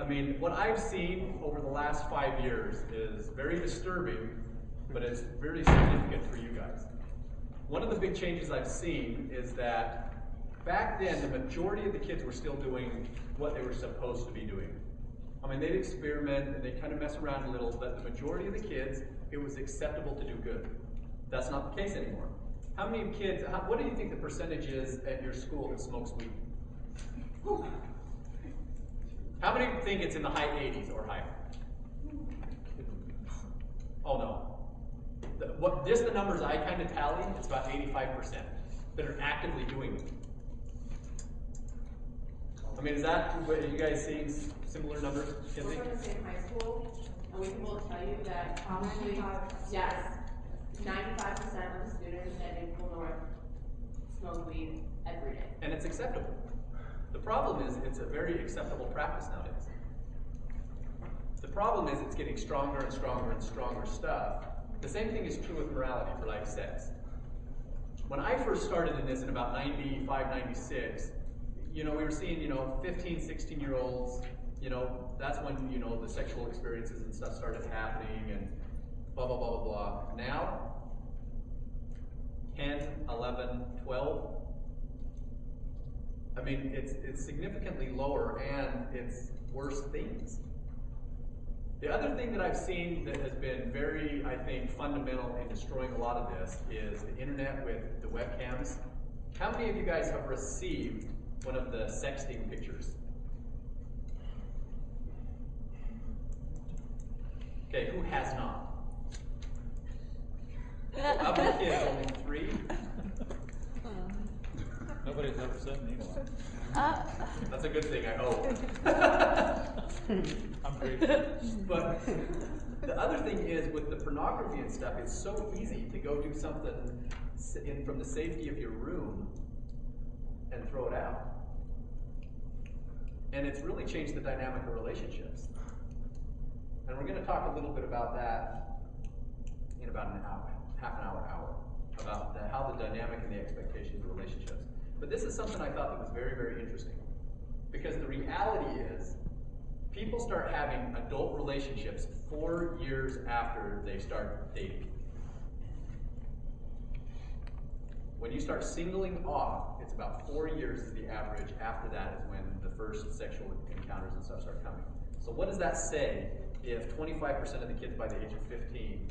I mean, what I've seen over the last 5 years is very disturbing, but it's very significant for you guys. One of the big changes I've seen is that back then, the majority of the kids were still doing what they were supposed to be doing. I mean, they'd experiment and they'd kind of mess around a little, but the majority of the kids, it was acceptable to do good. That's not the case anymore. How many kids, what do you think the percentage is at your school that smokes weed? How many think it's in the high 80s or higher? Oh no. Just the numbers I kind of tally, it's about 85% that are actively doing it. I mean, is that, are you guys seeing similar numbers? We're from the same high school, and we can both tell you that probably, yes, 95% of the students at April North smoke weed every day. And it's acceptable. The problem is it's a very acceptable practice nowadays. The problem is it's getting stronger and stronger and stronger stuff. The same thing is true with morality for like sex. When I first started in this in about 95, 96, you know, we were seeing, 15, 16-year-olds, that's when, the sexual experiences and stuff started happening and blah, blah, blah, blah, blah. Now, 10, 11, 12, I mean, it's significantly lower and it's worse things. The other thing that I've seen that has been very, I think, fundamental in destroying a lot of this is the internet with the webcams. How many of you guys have received one of the sexting pictures? Okay, who has not? Of the kids, only 3? Nobody's ever sent me one. That's a good thing, I hope. I'm grateful. But the other thing is, with the pornography and stuff, it's so easy to go do something from the safety of your room and throw it out. And it's really changed the dynamic of relationships. And we're going to talk a little bit about that in about an hour, half an hour, about how the dynamic and the expectations of relationships. But this is something I thought that was very, very interesting. Because the reality is, people start having adult relationships 4 years after they start dating. When you start singling off, it's about 4 years is the average. After that is when the first sexual encounters and stuff start coming. So what does that say if 25% of the kids by the age of 15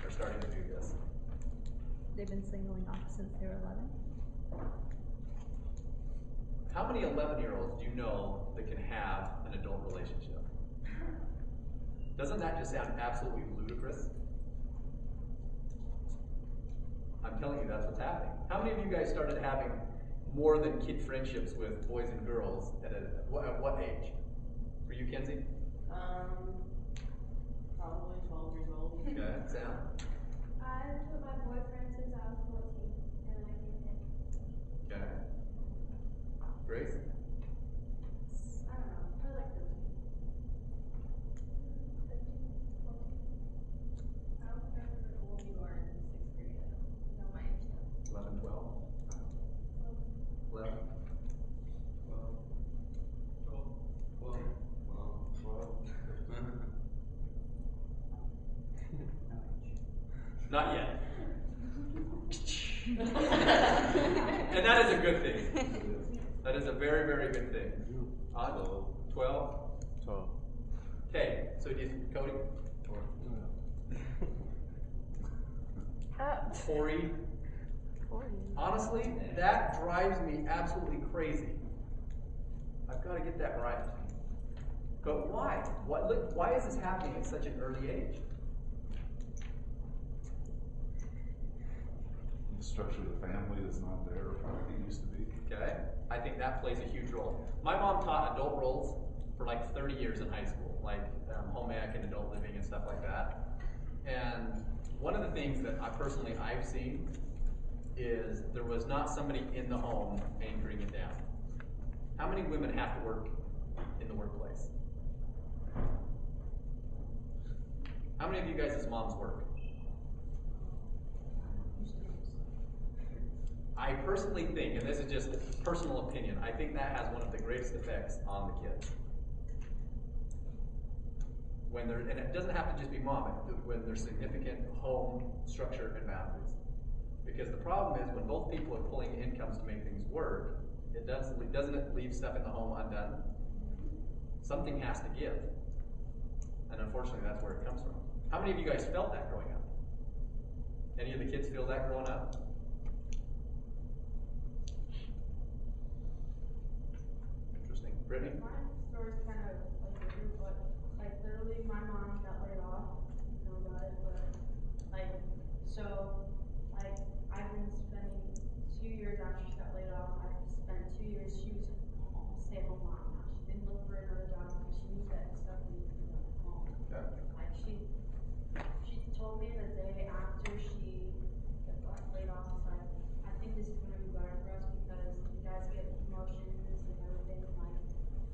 are starting to do this? They've been singling off since they were 11? How many 11-year-olds do you know that can have an adult relationship? Doesn't that just sound absolutely ludicrous? I'm telling you, that's what's happening. How many of you guys started having more than kid friendships with boys and girls at what age? For you, Kenzie? Probably 12 years old. Okay, Sam? I've been with my boyfriend since I was 14, and I came in. Okay. Grace? I don't know, probably like 13. 15, 14. I don't remember how old you are in 6th grade. I don't know my age now. 11, 12? 11? 12. Not yet. And that is a good thing. That is a very, very good thing. 12? 12. Okay, so Cody? 40? 40. Honestly, that drives me absolutely crazy. I've got to get that right. But why? Why is this happening at such an early age? The structure of the family is not there like it used to be. Okay, I think that plays a huge role. My mom taught adult roles for like 30 years in high school, like home ec and adult living and stuff like that. And one of the things that I've seen is there was not somebody in the home anchoring it down. How many women have to work in the workplace? How many of you guys as moms work? I personally think, and this is just personal opinion, I think that has one of the greatest effects on the kids. when there, and it doesn't have to just be mom, when there's significant home structure and boundaries. Because the problem is when both people are pulling incomes to make things work, doesn't it leave stuff in the home undone? Something has to give. And unfortunately, that's where it comes from. How many of you guys felt that growing up? Any of the kids feel that growing up? Interesting. Brittany? My story's kind of like a group, but like literally my mom got laid off. You know about it, but like so like I've been spending 2 years after she got laid off. I've spent 2 years. She was a stay-at-home mom now. She didn't look for another job because she knew that stuff needed to be done at home. Okay. Like she told me the day after she got laid off, it's like, I think this is gonna be better for us because you guys get promotions and everything, like,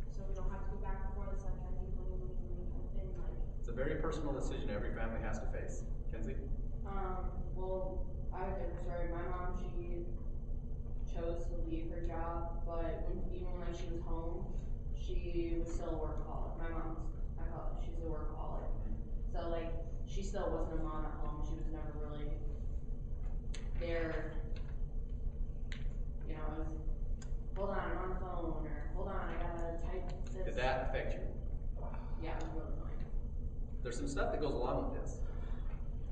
so we don't have to go back and forth. It's like, I need money kind of thing, like. It's a very personal decision every family has to face. Kenzie? Well, I have a different story. My mom, she chose to leave her job, but even when she was home, she was still a workaholic. My mom's, I call it, she's a workaholic. So like, she still wasn't a mom at home. She was never really there. You know, it was, hold on, I'm on the phone, or hold on, I gotta type this. Did that affect you? Yeah, it was really annoying. There's some stuff that goes along with this.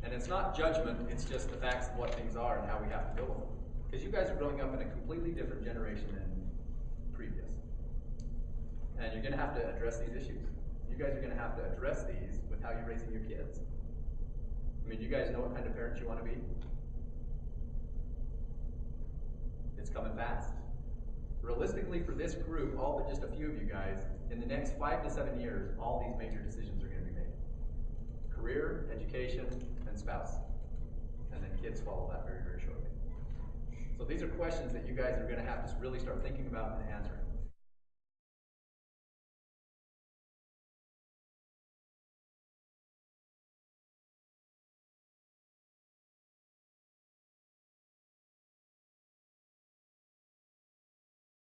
And it's not judgment, it's just the facts of what things are and how we have to deal with them. Because you guys are growing up in a completely different generation than previous. And you're gonna have to address these issues. You guys are gonna have to address these with how you're raising your kids. I mean, you guys know what kind of parents you wanna be? It's coming fast. Realistically, for this group, all but just a few of you guys, in the next 5 to 7 years, all these major decisions are gonna be made. Career, education, and spouse. And then kids follow that very, very shortly. So these are questions that you guys are gonna have to really start thinking about and answering.